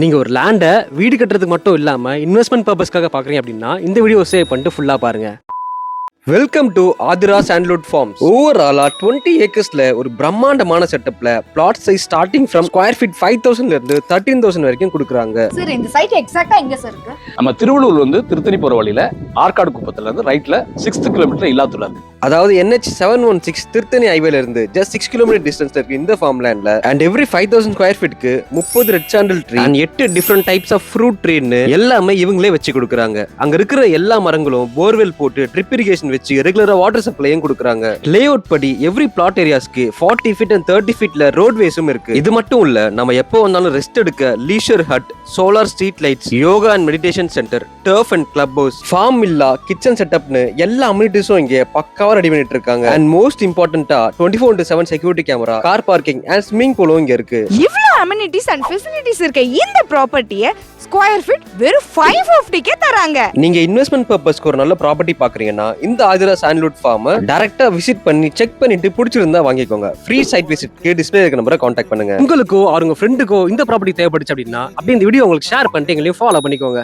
நீங்க ஒரு லேண்டை வீடு கட்டுறதுக்கு மட்டும் இல்லாம இன்வெஸ்ட்மெண்ட் பர்பஸ்க்காக பாக்குறீங்க அப்படின்னா இந்த வீடியோ சேவ் பண்ணிட்டு ஃபுல்லா பாருங்க. Welcome to Aathira Sandwood Farms. ஓவராலா 20 ஏக்கர்ஸ்ல ஒரு பிரம்மாண்டமான செட்டப்ல plot size starting from square feet 5000 ல இருந்து 13000 வரைக்கும் கொடுக்குறாங்க. சார் இந்த சைட் எக்ஸாக்ட்டா எங்க சார் இருக்கு? நம்ம திருவள்ளூர் வந்து திருத்தணி போற வழியில ஆற்காடு குப்பத்துல இருந்து ரைட்ல 6th கிலோமீட்டர் இல்லாத்துள்ள இருக்கு. அதாவது NH 716 திருத்தணி ஹைவேல இருந்து ஜஸ்ட் 6 கிலோமீட்டர் டிஸ்டன்ஸ்ல இருக்கு இந்த ஃபார்ம் லேண்ட்ல. அண்ட் எவ்ரி 5000 ஸ்கொயர் ஃபீட்க்கு 30 red sandal tree and 8 different types of fruit ட்ரீன்னு எல்லாமே இவங்களே வச்சு கொடுக்குறாங்க. அங்க இருக்கிற எல்லா மரங்களும் போர்வெல் போட்டு ட்ரிப் இரிகேஷன் வச்சு ரெகுலரா வாட்டர் சப்ளையும் கொடுக்குறாங்க. லே அவுட் படி எவ்ரி பிளாட் ஏரியாஸ்க்கு 40 ஃபீட் அண்ட் 30 ஃபீட்ல ரோட்வேஸும் இருக்கு. இது மட்டும் இல்ல, நம்ம எப்போ வந்தாலும் ரெஸ்ட் எடுக்க leisure hut, solar street lights, yoga and meditation centre, turf and club house, farm villa, kitchen செட்டப்னு எல்லா அம்யூனிட்டிஸும் இங்க பக்காவா ரெடி பண்ணிட்டு இருக்காங்க. அண்ட் மோஸ்ட் இம்பார்ட்டன்ட்டா 24/7 security camera, car parking and swimming பூலும் இங்க இருக்கு. இவ்ளோ அமெனிட்டிஸ் அண்ட் ஃபெசிலிட்டிஸ் இருக்க இந்த ப்ராப்பர்ட்டியை ஸ்கொயர் ஃபீட் வெறும் 550க்கே தராங்க. நீங்க இன்வெஸ்ட்மெண்ட் பர்பஸ்க்கு ஒரு நல்ல ப்ராப்பர்ட்டி பாக்குறீங்கன்னா இந்த ஆதிரா சாண்ட்வுட் ஃபார்மை டைரக்டா விசிட் பண்ணி செக் பண்ணிட்டு பிடிச்சிருந்தா வாங்கிக்கோங்க. ஃப்ரீ சைட் விசிட்க்கு டிஸ்ப்ளே இருக்க நம்பரை கான்டாக்ட் பண்ணுங்க. உங்களுக்கோ அவங்க ஃப்ரெண்டுக்கோ இந்த ப்ராப்பர்ட்டி தேவைப்படுச்சு அப்படின்னா அப்படியே இந்த வீடியோ உங்களுக்கு ஷேர் பண்ணிட்டு எங்களையும் ஃபாலோ பண்ணிக்கோங்க.